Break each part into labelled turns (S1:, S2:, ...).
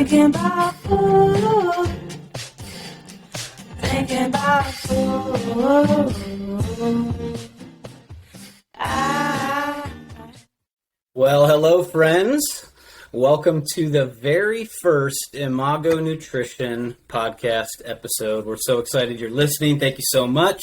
S1: Thinking about food. Thinking about food.
S2: Well, hello, friends. Welcome to the very first Imago Nutrition podcast episode. We're so excited you're listening. Thank you so much.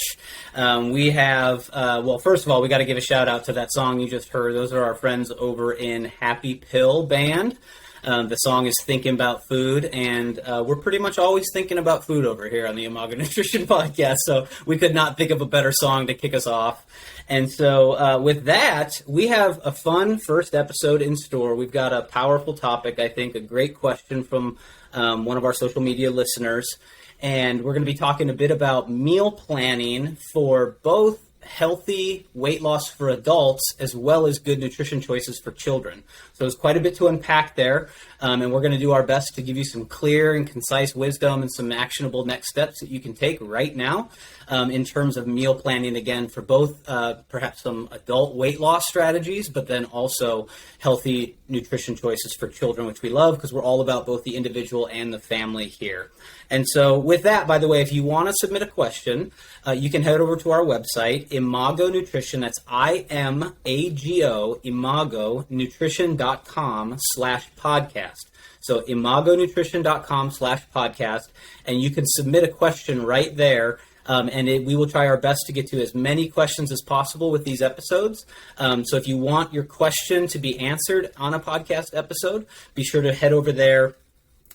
S2: We have, first of all, we got to give a shout out to that song you just heard. Those are our friends over in Happy Pill Band. The song is Thinkin Bout Food, and we're pretty much always thinking about food over here on the Imago Nutrition podcast, so we could not think of a better song to kick us off. And so with that, we have a fun first episode in store. We've got a powerful topic, I think, a great question from one of our social media listeners, and we're going to be talking a bit about meal planning for both healthy weight loss for adults as well as good nutrition choices for children. So there's quite a bit to unpack there, and we're going to do our best to give you some clear and concise wisdom and some actionable next steps that you can take right now in terms of meal planning, again, for both perhaps some adult weight loss strategies, but then also healthy nutrition choices for children, which we love because we're all about both the individual and the family here. And so with that, by the way, if you want to submit a question, you can head over to our website, Imago Nutrition. That's IMAGO, imagonutrition.com/podcast. So imagonutrition.com/podcast, and you can submit a question right there. We will try our best to get to as many questions as possible with these episodes. So if you want your question to be answered on a podcast episode, be sure to head over there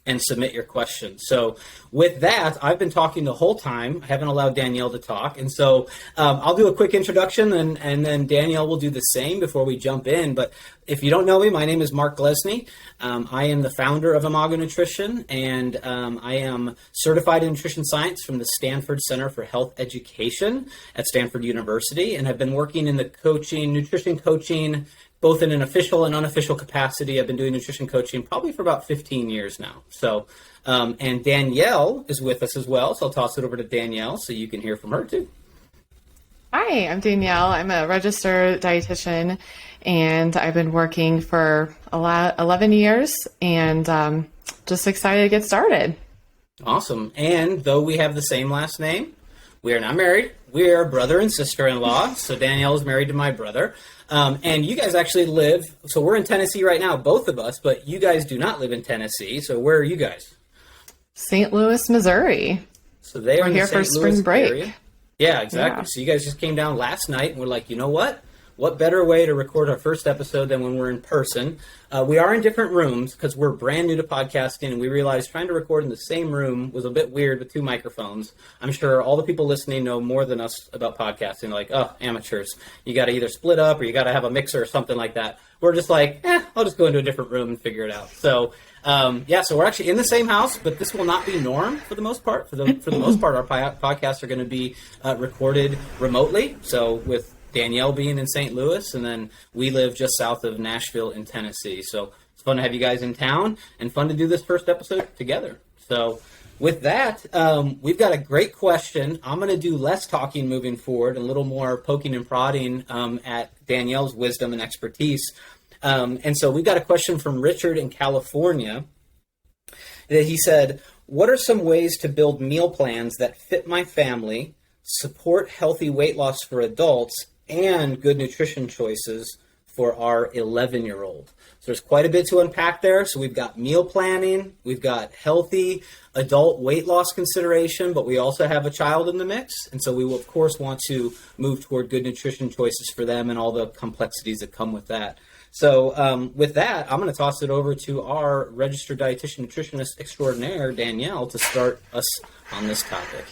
S2: and submit your question. So with that, I've been talking the whole time. I haven't allowed Danielle to talk. And so I'll do a quick introduction and then Danielle will do the same before we jump in. But if you don't know me, my name is Mark Glesney. I am the founder of Imago Nutrition, and I am certified in nutrition science from the Stanford Center for Health Education at Stanford University, and have been working in the nutrition coaching, both in an official and unofficial capacity. I've been doing nutrition coaching probably for about 15 years now. So, and Danielle is with us as well. So I'll toss it over to Danielle so you can hear from her too.
S3: Hi, I'm Danielle. I'm a registered dietitian, and I've been working for 11 years, and just excited to get started.
S2: Awesome. And though we have the same last name, we are not married. We are brother and sister-in-law. So Danielle is married to my brother. And you guys actually live, so we're in Tennessee right now, both of us, but you guys do not live in Tennessee. So where are you guys?
S3: St. Louis, Missouri.
S2: So they are
S3: here for spring break.
S2: Area. Yeah, exactly. Yeah. So you guys just came down last night, and we're like, you know what? What better way to record our first episode than when we're in person? We are in different rooms because we're brand new to podcasting, and we realized trying to record in the same room was a bit weird with two microphones. I'm sure all the people listening know more than us about podcasting. They're like, oh, amateurs. You got to either split up or you got to have a mixer or something like that. We're just like, I'll just go into a different room and figure it out. So, so we're actually in the same house, but this will not be norm for the most part. For the most part, our podcasts are going to be recorded remotely. So with Danielle being in St. Louis, and then we live just south of Nashville in Tennessee. So it's fun to have you guys in town and fun to do this first episode together. So with that, we've got a great question. I'm going to do less talking moving forward, a little more poking and prodding at Danielle's wisdom and expertise. And so we've got a question from Richard in California that he said, what are some ways to build meal plans that fit my family, support healthy weight loss for adults, and good nutrition choices for our 11-year-old. So there's quite a bit to unpack there. So we've got meal planning, we've got healthy adult weight loss consideration, but we also have a child in the mix. And so we will, of course, want to move toward good nutrition choices for them and all the complexities that come with that. So with that, I'm going to toss it over to our registered dietitian nutritionist extraordinaire, Danielle, to start us on this topic.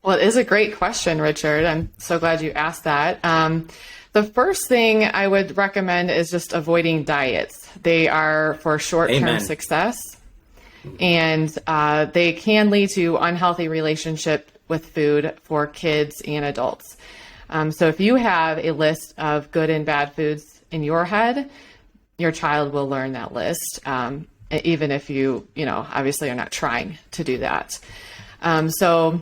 S3: Well, it is a great question, Richard. I'm so glad you asked that. The first thing I would recommend is just avoiding diets. They are for short-term success, and they can lead to unhealthy relationship with food for kids and adults. So if you have a list of good and bad foods in your head, your child will learn that list, even if you obviously are not trying to do that. So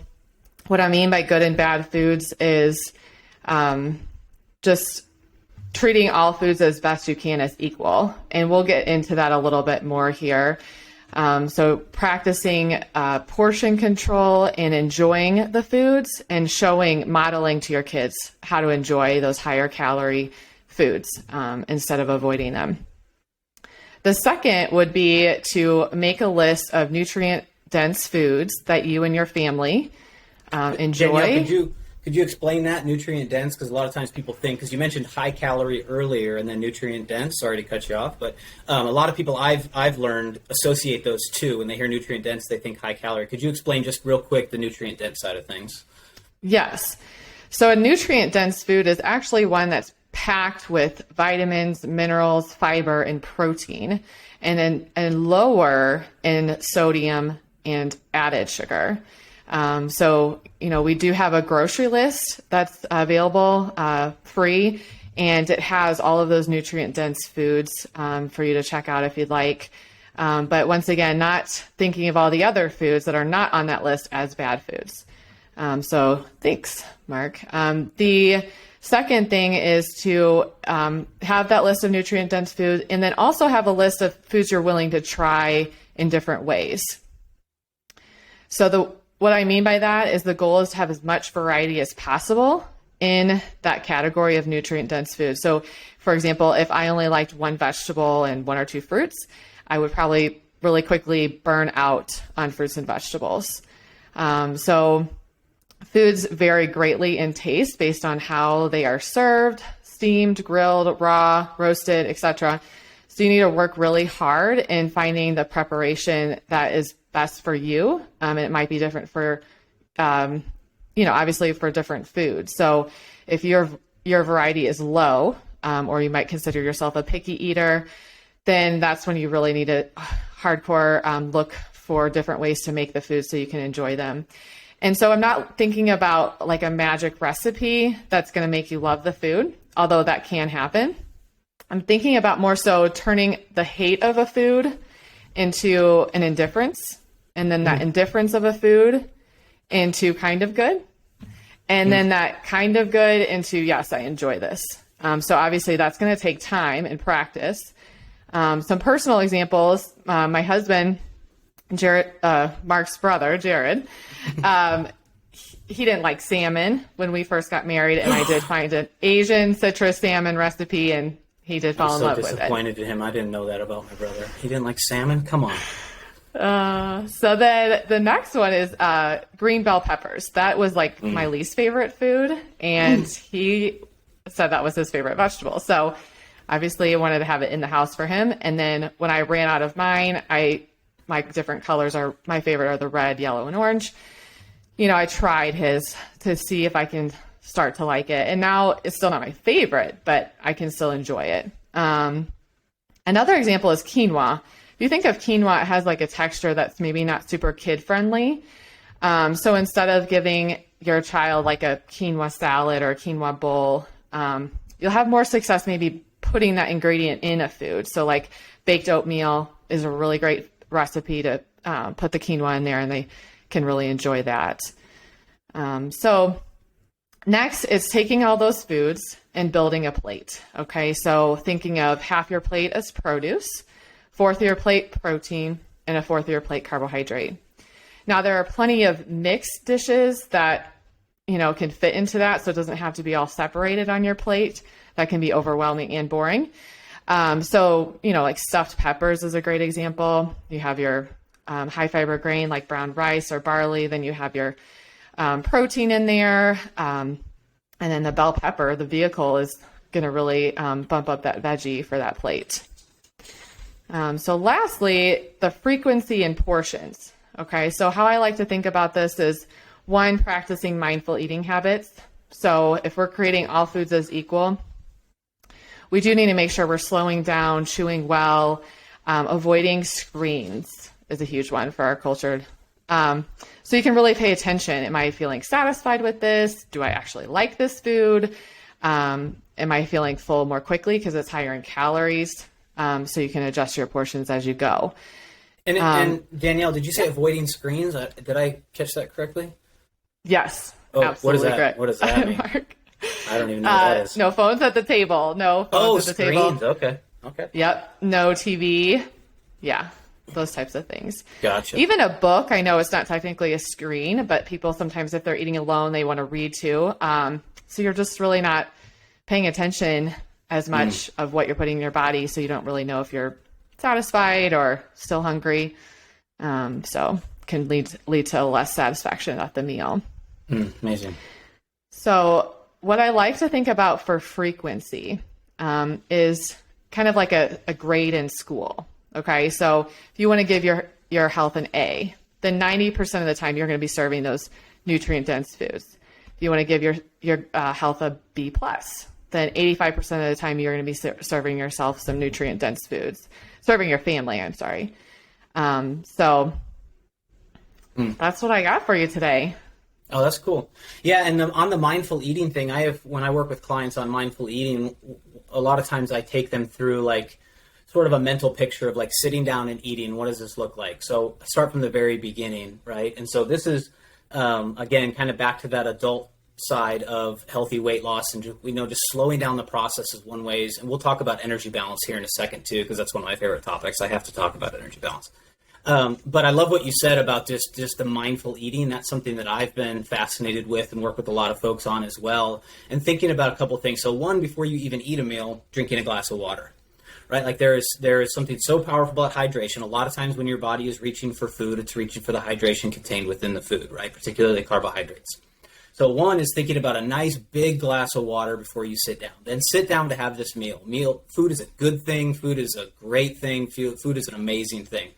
S3: what I mean by good and bad foods is just treating all foods as best you can as equal. And we'll get into that a little bit more here. So practicing portion control and enjoying the foods and modeling to your kids how to enjoy those higher calorie foods instead of avoiding them. The second would be to make a list of nutrient-dense foods that you and your family enjoy.
S2: Danielle, could you explain that, nutrient-dense? Because a lot of times people think, because you mentioned high-calorie earlier and then nutrient-dense. Sorry to cut you off, but a lot of people I've learned associate those two. When they hear nutrient-dense, they think high-calorie. Could you explain just real quick the nutrient-dense side of things?
S3: Yes. So a nutrient-dense food is actually one that's packed with vitamins, minerals, fiber, and protein, and lower in sodium and added sugar. So, we do have a grocery list that's available free, and it has all of those nutrient-dense foods for you to check out if you'd like. But once again, not thinking of all the other foods that are not on that list as bad foods. So thanks, Mark. The second thing is to have that list of nutrient-dense foods, and then also have a list of foods you're willing to try in different ways. So what I mean by that is the goal is to have as much variety as possible in that category of nutrient-dense food. So, for example, if I only liked one vegetable and one or two fruits, I would probably really quickly burn out on fruits and vegetables. So foods vary greatly in taste based on how they are served, steamed, grilled, raw, roasted, etc. So you need to work really hard in finding the preparation that is best for you. And it might be different for, obviously for different foods. So if your variety is low, or you might consider yourself a picky eater, then that's when you really need to hardcore look for different ways to make the food so you can enjoy them. And so I'm not thinking about like a magic recipe that's going to make you love the food, although that can happen. I'm thinking about more so turning the hate of a food into an indifference, and then that indifference of a food into kind of good, and then that kind of good into, yes, I enjoy this. So obviously that's going to take time and practice. Some personal examples, my husband, Jared, Mark's brother, Jared, he didn't like salmon when we first got married, and I did find an Asian citrus salmon recipe, and he did fall in love with it. I'm so
S2: disappointed in him. I didn't know that about my brother. He didn't like salmon? Come on.
S3: So then the next one is green bell peppers. That was like my least favorite food, and he said that was his favorite vegetable. So obviously I wanted to have it in the house for him. And then when I ran out of mine, my different colors are, my favorite are the red, yellow, and orange. I tried his to see if I can start to like it. And now it's still not my favorite, but I can still enjoy it. Another example is quinoa. If you think of quinoa, it has like a texture that's maybe not super kid friendly. So instead of giving your child like a quinoa salad or a quinoa bowl, you'll have more success maybe putting that ingredient in a food. So like baked oatmeal is a really great recipe to put the quinoa in there, and they can really enjoy that. So next is taking all those foods and building a plate. Okay, so thinking of half your plate as produce, fourth of your plate protein, and a fourth of your plate carbohydrate. Now there are plenty of mixed dishes that can fit into that, so it doesn't have to be all separated on your plate. That can be overwhelming and boring. So like stuffed peppers is a great example. You have your high fiber grain like brown rice or barley, then you have your protein in there, and then the bell pepper, the vehicle, is going to really bump up that veggie for that plate. So lastly, the frequency and portions. Okay, so how I like to think about this is, one, practicing mindful eating habits. So if we're creating all foods as equal, we do need to make sure we're slowing down, chewing well, avoiding screens is a huge one for our culture. So you can really pay attention. Am I feeling satisfied with this? Do I actually like this food? Am I feeling full more quickly because it's higher in calories? So you can adjust your portions as you go.
S2: And Danielle, did you say avoiding screens? Did I catch that correctly?
S3: Yes.
S2: Oh,
S3: absolutely
S2: what is that?
S3: correct.
S2: What does that mean?
S3: Mark.
S2: I don't even know what that is.
S3: No phones at the table. No phones at the
S2: screens.
S3: table.
S2: Okay.
S3: Yep. No TV. Yeah. Those types of things.
S2: Gotcha.
S3: Even a book, I know it's not technically a screen, but people sometimes, if they're eating alone, they want to read too. So you're just really not paying attention as much of what you're putting in your body, so you don't really know if you're satisfied or still hungry. So can lead to less satisfaction at the meal.
S2: Amazing.
S3: So what I like to think about for frequency is kind of like a grade in school. Okay, so if you want to give your health an A, then 90% of the time you're going to be serving those nutrient-dense foods. If you want to give your health a B+, then 85% of the time you're going to be serving yourself some nutrient-dense foods. Serving your family, I'm sorry. So that's what I got for you today.
S2: Oh, that's cool. Yeah, and on the mindful eating thing, when I work with clients on mindful eating, a lot of times I take them through like sort of a mental picture of like sitting down and eating. What does this look like? So I start from the very beginning, right? And so this is, again, kind of back to that adult side of healthy weight loss. And just slowing down the process is one way. And we'll talk about energy balance here in a second too, because that's one of my favorite topics. I have to talk about energy balance. But I love what you said about just the mindful eating. That's something that I've been fascinated with and work with a lot of folks on as well. And thinking about a couple of things. So one, before you even eat a meal, drinking a glass of water. Right? Like there is something so powerful about hydration. A lot of times when your body is reaching for food, it's reaching for the hydration contained within the food, right? Particularly carbohydrates. So one is thinking about a nice big glass of water before you sit down. Then sit down to have this meal. Food is a good thing. Food is a great thing. Food is an amazing thing.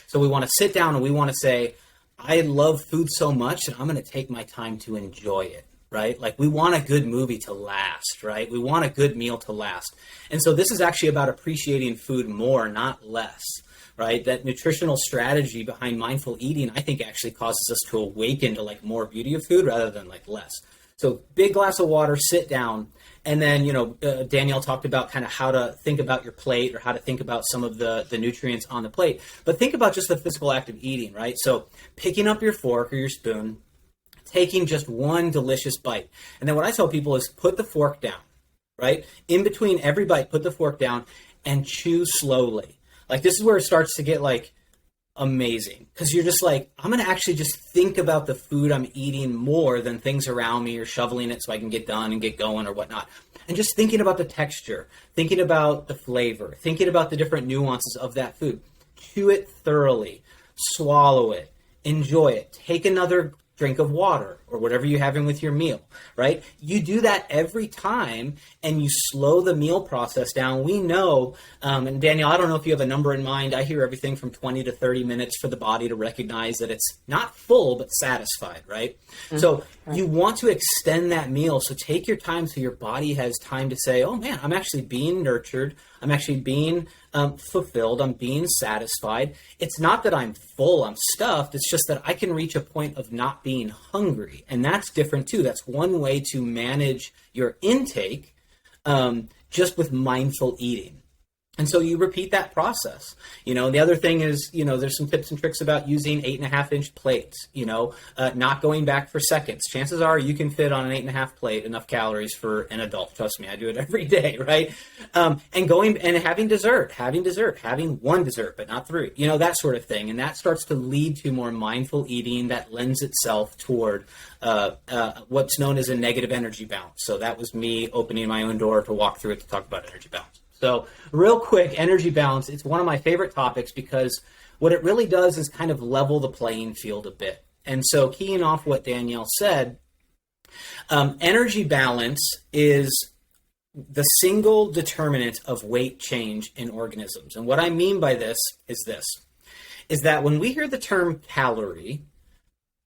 S2: So we want to sit down and we want to say, I love food so much that I'm going to take my time to enjoy it. Right? Like we want a good movie to last, right? We want a good meal to last. And so this is actually about appreciating food more, not less, right? That nutritional strategy behind mindful eating, I think actually causes us to awaken to like more beauty of food rather than like less. So big glass of water, sit down. And then, Danielle talked about kind of how to think about your plate or how to think about some of the nutrients on the plate. But think about just the physical act of eating, right? So picking up your fork or your spoon, taking just one delicious bite. And then what I tell people is put the fork down, right? In between every bite, put the fork down and chew slowly. Like this is where it starts to get like amazing because you're just like, I'm going to actually just think about the food I'm eating more than things around me or shoveling it so I can get done and get going or whatnot. And just thinking about the texture, thinking about the flavor, thinking about the different nuances of that food. Chew it thoroughly, swallow it, enjoy it, take another drink of water or whatever you're having with your meal, right? You do that every time and you slow the meal process down. We know, and Danielle, I don't know if you have a number in mind. I hear everything from 20 to 30 minutes for the body to recognize that it's not full, but satisfied, right? Mm-hmm. So you want to extend that meal. So take your time so your body has time to say, oh man, I'm actually being nurtured. I'm actually being fulfilled. I'm being satisfied. It's not that I'm full, I'm stuffed. It's just that I can reach a point of not being hungry. And that's different too. That's one way to manage your intake just with mindful eating. And so you repeat that process. The other thing is, there's some tips and tricks about using 8.5-inch plates, not going back for seconds. Chances are you can fit on an 8.5 plate enough calories for an adult. Trust me, I do it every day, right? And going and having having one dessert, but not 3, that sort of thing. And that starts to lead to more mindful eating that lends itself toward what's known as a negative energy balance. So that was me opening my own door to walk through it to talk about energy balance. So real quick, energy balance, it's one of my favorite topics because what it really does is kind of level the playing field a bit. And so keying off what Danielle said, energy balance is the single determinant of weight change in organisms. And what I mean by this, is that when we hear the term calorie,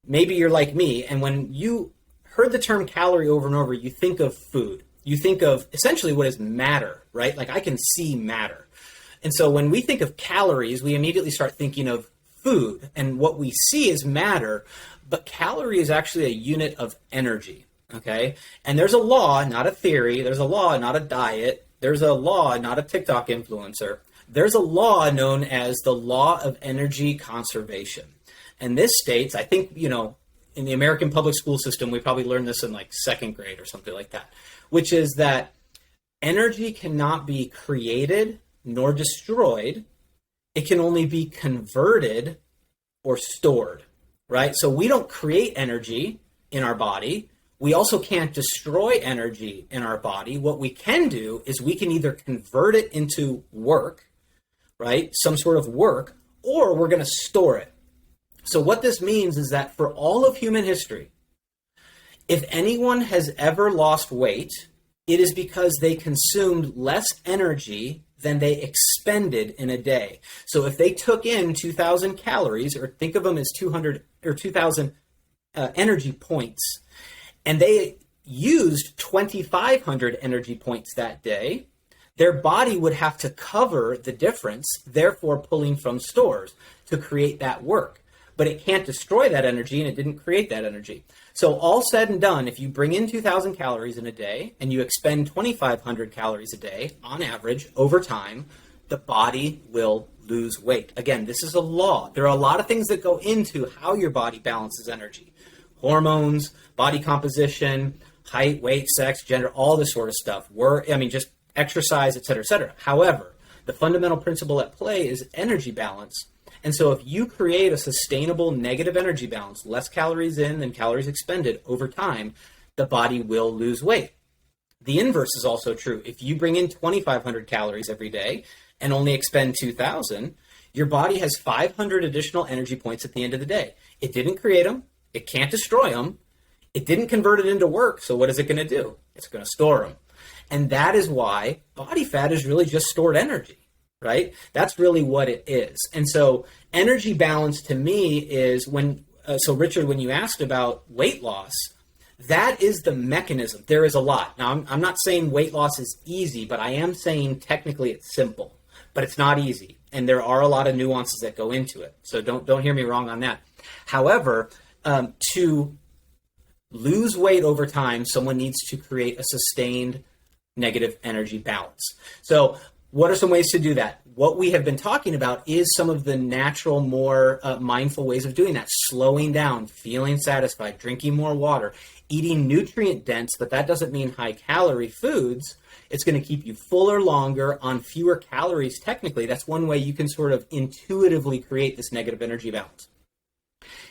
S2: maybe you're like me, and when you heard the term calorie over and over, you think of food. You think of essentially what is matter, right? Like I can see matter. And so when we think of calories, we immediately start thinking of food and what we see is matter, but calorie is actually a unit of energy, okay? And there's a law, not a theory. There's a law, not a diet. There's a law, not a TikTok influencer. There's a law known as the law of energy conservation. And this states, I think, in the American public school system, we probably learned this in like second grade or something like that, which is that energy cannot be created nor destroyed. It can only be converted or stored, right? So we don't create energy in our body. We also can't destroy energy in our body. What we can do is we can either convert it into work, right? Some sort of work, or we're going to store it. So what this means is that for all of human history, if anyone has ever lost weight, it is because they consumed less energy than they expended in a day. So if they took in 2,000 calories, or think of them as 200 or 2,000 energy points, and they used 2,500 energy points that day, their body would have to cover the difference, therefore pulling from stores to create that work. But it can't destroy that energy, and it didn't create that energy. So all said and done, if you bring in 2,000 calories in a day and you expend 2,500 calories a day on average over time, the body will lose weight. Again, this is a law. There are a lot of things that go into how your body balances energy. Hormones, body composition, height, weight, sex, gender, all this sort of stuff. Just exercise, et cetera, et cetera. However, the fundamental principle at play is energy balance. And so if you create a sustainable negative energy balance, less calories in than calories expended over time, the body will lose weight. The inverse is also true. If you bring in 2,500 calories every day and only expend 2,000, your body has 500 additional energy points at the end of the day. It didn't create them. It can't destroy them. It didn't convert it into work. So what is it going to do? It's going to store them. And that is why body fat is really just stored energy. Right? That's really what it is. And so energy balance to me is so Richard, when you asked about weight loss, that is the mechanism. There is a lot. Now, I'm not saying weight loss is easy, but I am saying technically it's simple, but it's not easy. And there are a lot of nuances that go into it. So don't hear me wrong on that. However, to lose weight over time, someone needs to create a sustained negative energy balance. So what are some ways to do that? What we have been talking about is some of the natural, more mindful ways of doing that. Slowing down, feeling satisfied, drinking more water, eating nutrient dense, but that doesn't mean high calorie foods. It's going to keep you fuller longer on fewer calories. Technically, that's one way you can sort of intuitively create this negative energy balance.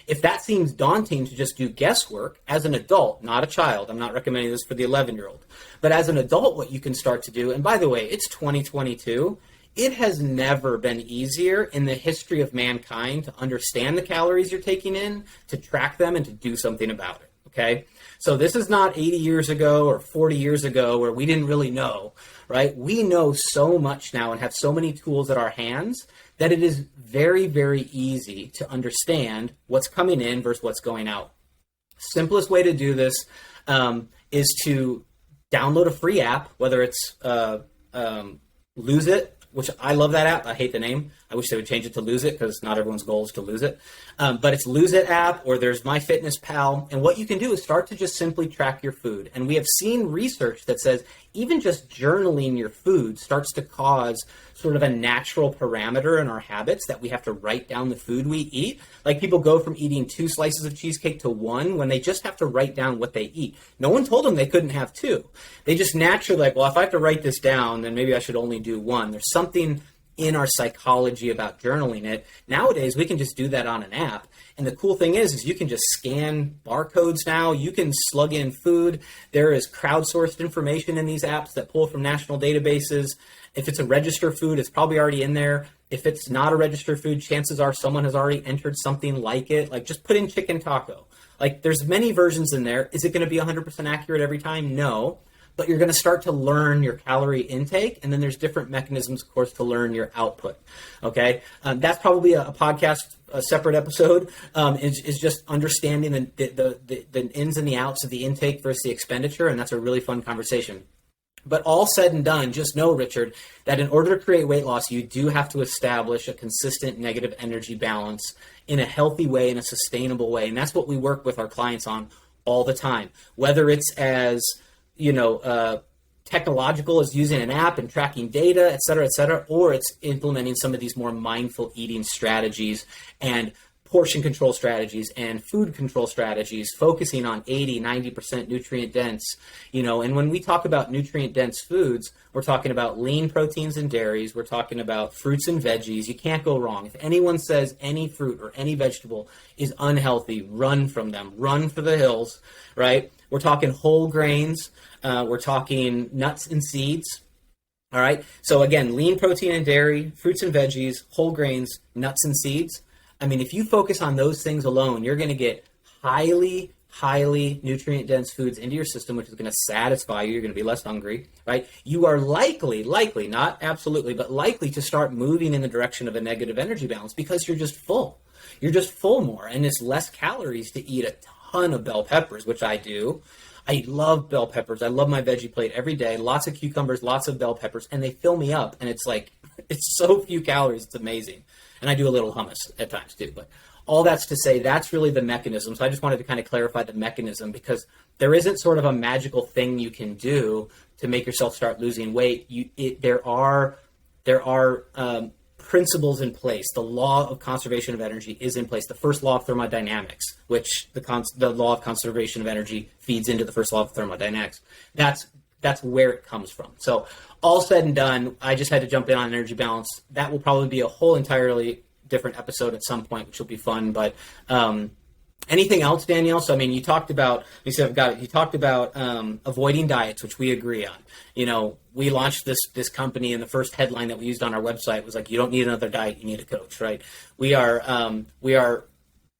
S2: If that seems daunting to just do guesswork, as an adult, not a child, I'm not recommending this for the 11-year-old, but as an adult, what you can start to do, and by the way, it's 2022, it has never been easier in the history of mankind to understand the calories you're taking in, to track them, and to do something about it, okay? So this is not 80 years ago or 40 years ago where we didn't really know, right? We know so much now and have so many tools at our hands that it is very, very easy to understand what's coming in versus what's going out. Simplest way to do this is to download a free app, whether it's Lose It, which I love that app. I hate the name. I wish they would change it to Lose It because not everyone's goal is to lose it. But it's Lose It app, or there's MyFitnessPal. And what you can do is start to just simply track your food. And we have seen research that says even just journaling your food starts to cause sort of a natural parameter in our habits that we have to write down the food we eat. Like people go from eating 2 slices of cheesecake to 1 when they just have to write down what they eat. No one told them they couldn't have 2. They just naturally like, well, if I have to write this down, then maybe I should only do 1. There's something in our psychology about journaling it. Nowadays, we can just do that on an app. And the cool thing is you can just scan barcodes now. You can slug in food. There is crowdsourced information in these apps that pull from national databases. If it's a registered food, it's probably already in there. If it's not a registered food, chances are someone has already entered something like it. Like just put in chicken taco. Like there's many versions in there. Is it going to be 100% accurate every time? No. But you're going to start to learn your calorie intake, and then there's different mechanisms, of course, to learn your output. Okay, that's probably a podcast, a separate episode. Is just understanding the ins and the outs of the intake versus the expenditure, and that's a really fun conversation. But all said and done, just know, Richard, that in order to create weight loss, you do have to establish a consistent negative energy balance in a healthy way, in a sustainable way, and that's what we work with our clients on all the time. Whether it's as technological as using an app and tracking data, et cetera, or it's implementing some of these more mindful eating strategies and portion control strategies and food control strategies, focusing on 80, 90% nutrient dense, and when we talk about nutrient dense foods, we're talking about lean proteins and dairies. We're talking about fruits and veggies. You can't go wrong. If anyone says any fruit or any vegetable is unhealthy, run from them, run for the hills, right? We're talking whole grains. We're talking nuts and seeds. All right. So again, lean protein and dairy, fruits and veggies, whole grains, nuts and seeds. I mean, if you focus on those things alone, you're going to get highly nutrient dense foods into your system, which is going to satisfy you. You're going to be less hungry, right? You are likely, not absolutely, but likely to start moving in the direction of a negative energy balance because you're just full. You're just full more, and it's less calories to eat a ton of bell peppers, which I do. I love bell peppers. I love my veggie plate every day. Lots of cucumbers, lots of bell peppers, and they fill me up. And it's like, it's so few calories. It's amazing. And I do a little hummus at times too. But all that's to say, that's really the mechanism. So I just wanted to kind of clarify the mechanism, because there isn't sort of a magical thing you can do to make yourself start losing weight. There are principles in place. The law of conservation of energy is in place. The first law of thermodynamics, which the law of conservation of energy feeds into the first law of thermodynamics. That's where it comes from. So all said and done, I just had to jump in on energy balance. That will probably be a whole entirely different episode at some point, which will be fun. But anything else, Danielle? So I mean, you talked about avoiding diets, which we agree on. We launched this company, and the first headline that we used on our website was like, "You don't need another diet, you need a coach." Right? We are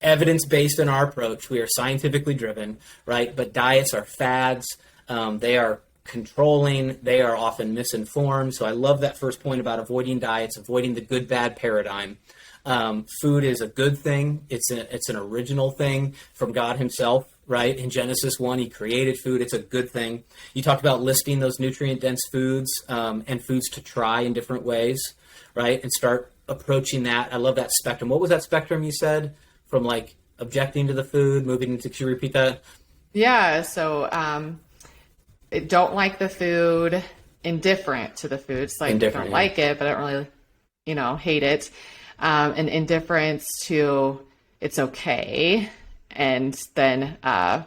S2: evidence-based in our approach. We are scientifically driven, right? But diets are fads. They are controlling. They are often misinformed. So I love that first point about avoiding diets, avoiding the good-bad paradigm. Food is a good thing. It's an original thing from God himself, right? In Genesis 1, he created food. It's a good thing. You talked about listing those nutrient-dense foods and foods to try in different ways, right? And start approaching that. I love that spectrum. What was that spectrum you said? From like objecting to the food, moving into, could you repeat that?
S3: Yeah. So don't like the food, indifferent to the food. It's like, I don't like it, but I don't really, hate it. And indifference to it's okay. And then,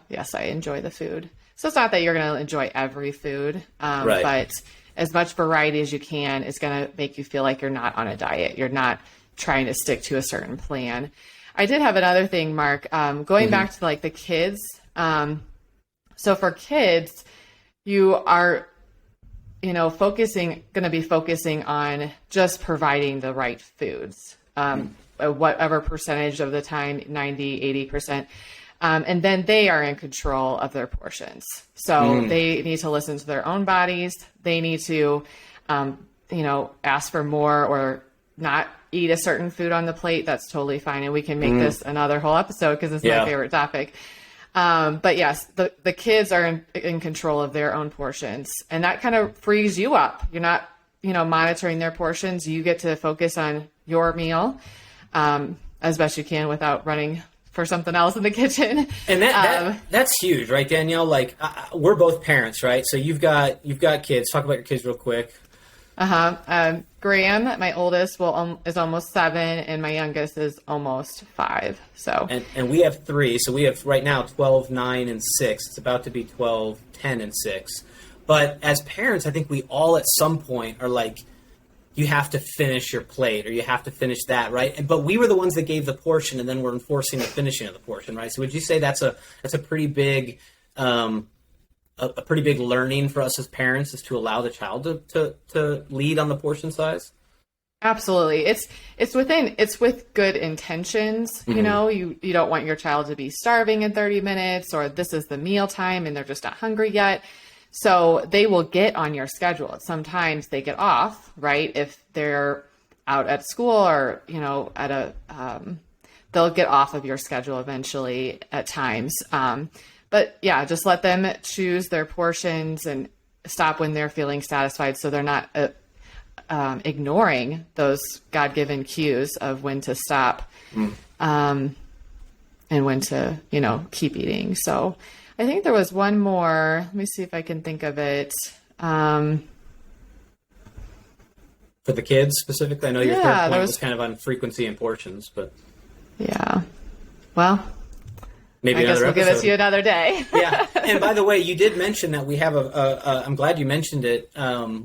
S3: yes, I enjoy the food. So it's not that you're going to enjoy every food,
S2: right.
S3: But as much variety as you can is going to make you feel like you're not on a diet. You're not trying to stick to a certain plan. I did have another thing, Mark, going back to like the kids. So for kids, you are, going to be focusing on just providing the right foods, whatever percentage of the time, 90, 80%. And then they are in control of their portions. So they need to listen to their own bodies. They need to, ask for more or not eat a certain food on the plate. That's totally fine. And we can make this another whole episode because it's my favorite topic. But yes, the kids are in control of their own portions, and that kind of frees you up. You're not, monitoring their portions. You get to focus on your meal, as best you can without running for something else in the kitchen.
S2: And that's huge, right, Danielle? Like we're both parents, right? So you've got kids. Talk about your kids real quick.
S3: Graham, my oldest, is almost 7, and my youngest is almost 5. So
S2: and we have 3. So we have right now 12, 9, and 6. It's about to be 12, 10, and 6. But as parents, I think we all at some point are like, you have to finish your plate, or you have to finish that, right? But we were the ones that gave the portion, and then we're enforcing the finishing of the portion, right? So would you say that's a pretty big a pretty big learning for us as parents, is to allow the child to lead on the portion size?
S3: Absolutely. It's with good intentions. You don't want your child to be starving in 30 minutes, or this is the meal time and they're just not hungry yet. So they will get on your schedule. Sometimes they get off, right? If they're out at school or, they'll get off of your schedule eventually at times. But yeah, just let them choose their portions and stop when they're feeling satisfied, so they're not ignoring those God-given cues of when to stop and when to, keep eating. So I think there was one more. Let me see if I can think of it.
S2: For the kids specifically? I know your third point was kind of on frequency and portions, but...
S3: Yeah. Well,
S2: Maybe
S3: I guess
S2: another
S3: we'll give it
S2: episode.
S3: to you another day.
S2: Yeah. And by the way, you did mention that we have I'm glad you mentioned it.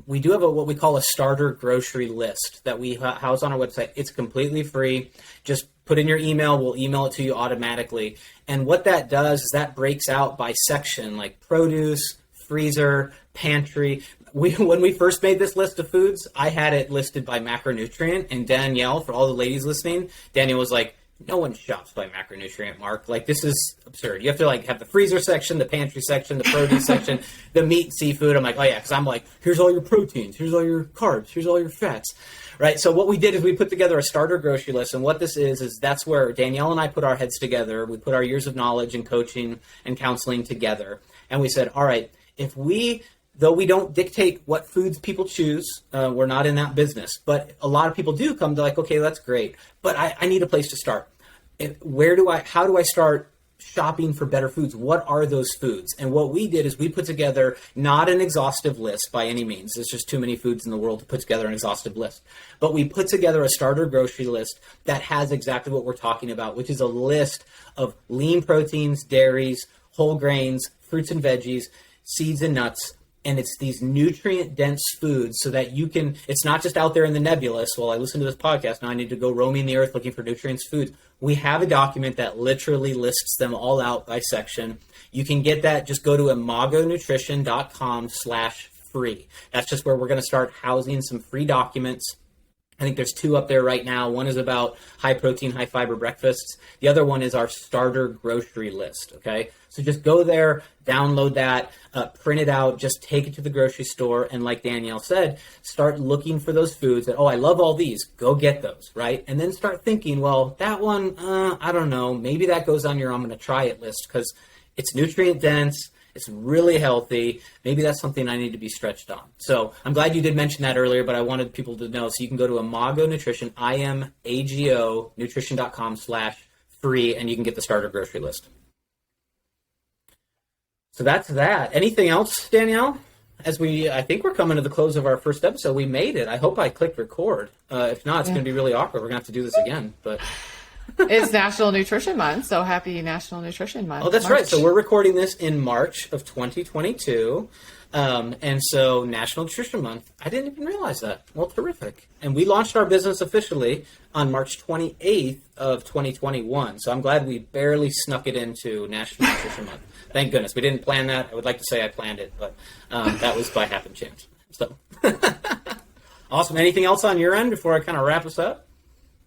S2: We do have what we call a starter grocery list that we house on our website. It's completely free. Just put in your email. We'll email it to you automatically. And what that does is that breaks out by section, like produce, freezer, pantry. When we first made this list of foods, I had it listed by macronutrient. And Danielle, for all the ladies listening, Danielle was like, no one shops by macronutrient, Mark. Like, this is absurd. You have to, like, have the freezer section, the pantry section, the produce section, the meat, seafood. I'm like, oh, yeah, because I'm like, here's all your proteins, here's all your carbs, here's all your fats, right? So what we did is we put together a starter grocery list, and what this is that's where Danielle and I put our heads together. We put our years of knowledge and coaching and counseling together, and we said, all right, though we don't dictate what foods people choose, we're not in that business. But a lot of people do come to like, okay, that's great, but I need a place to start. How do I start shopping for better foods? What are those foods? And what we did is we put together not an exhaustive list by any means. There's just too many foods in the world to put together an exhaustive list. But we put together a starter grocery list that has exactly what we're talking about, which is a list of lean proteins, dairies, whole grains, fruits and veggies, seeds and nuts. And it's these nutrient-dense foods so that it's not just out there in the nebulous, well, I listen to this podcast, now I need to go roaming the earth looking for nutrients foods. We have a document that literally lists them all out by section. You can get that, just go to imagonutrition.com/free. That's just where we're going to start housing some free documents. I think there's 2 up there right now. One is about high protein, high fiber breakfasts. The other one is our starter grocery list, okay? So just go there, download that, print it out, just take it to the grocery store, and like Danielle said, start looking for those foods that, oh, I love all these, go get those, right? And then start thinking, well, that one, I don't know, maybe that goes on your I'm going to try it list because it's nutrient dense, it's really healthy. Maybe that's something I need to be stretched on. So I'm glad you did mention that earlier, but I wanted people to know. So you can go to Imago Nutrition, IMAGO, nutrition.com/free, and you can get the starter grocery list. So that's that. Anything else, Danielle? I think we're coming to the close of our first episode. We made it. I hope I clicked record. If not, it's going to be really awkward. We're going to have to do this again, but...
S3: It's National Nutrition Month, so happy National Nutrition Month.
S2: Oh, that's
S3: March.
S2: right. So we're recording this in March of 2022. And so National Nutrition Month, I didn't even realize that. Well, terrific. And we launched our business officially on March 28th of 2021. So I'm glad we barely snuck it into National Nutrition Month. Thank goodness. We didn't plan that. I would like to say I planned it, but that was by happen chance. So awesome. Anything else on your end before I kind of wrap us up?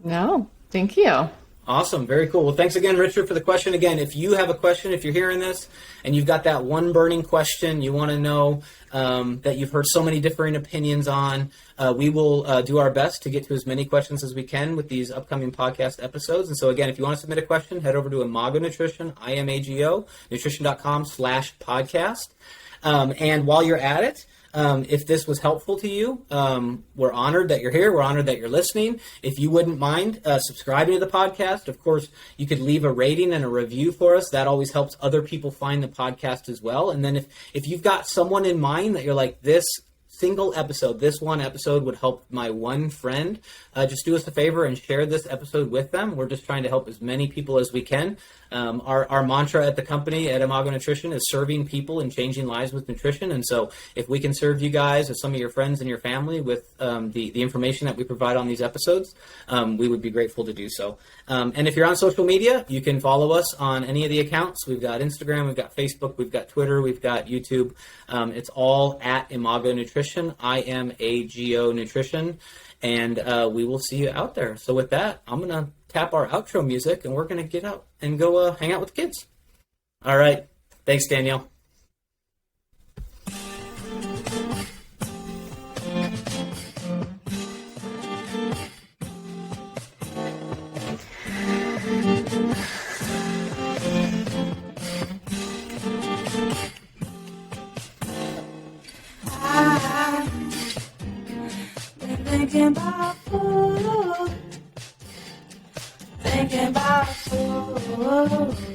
S3: No, thank you.
S2: Awesome. Very cool. Well, thanks again, Richard, for the question. Again, if you have a question, if you're hearing this and you've got that one burning question you want to know that you've heard so many differing opinions on, we will do our best to get to as many questions as we can with these upcoming podcast episodes. And so, again, if you want to submit a question, head over to Imago Nutrition, IMAGO, nutrition.com/podcast. And while you're at it, if this was helpful to you, we're honored that you're here. We're honored that you're listening. If you wouldn't mind subscribing to the podcast, of course, you could leave a rating and a review for us. That always helps other people find the podcast as well. And then if you've got someone in mind that you're like, this one episode would help my one friend, just do us a favor and share this episode with them. We're just trying to help as many people as we can. Our mantra at the company at Imago Nutrition is serving people and changing lives with nutrition. And so if we can serve you guys or some of your friends and your family with the information that we provide on these episodes, we would be grateful to do so. And if you're on social media, you can follow us on any of the accounts. We've got Instagram, we've got Facebook, we've got Twitter, we've got YouTube. It's all at Imago Nutrition, IMAGO Nutrition. And we will see you out there. So with that, I'm going to tap our outro music, and we're going to get out and go hang out with the kids. All right. Thanks, Danielle.
S1: Thinking about food. Thinking about food.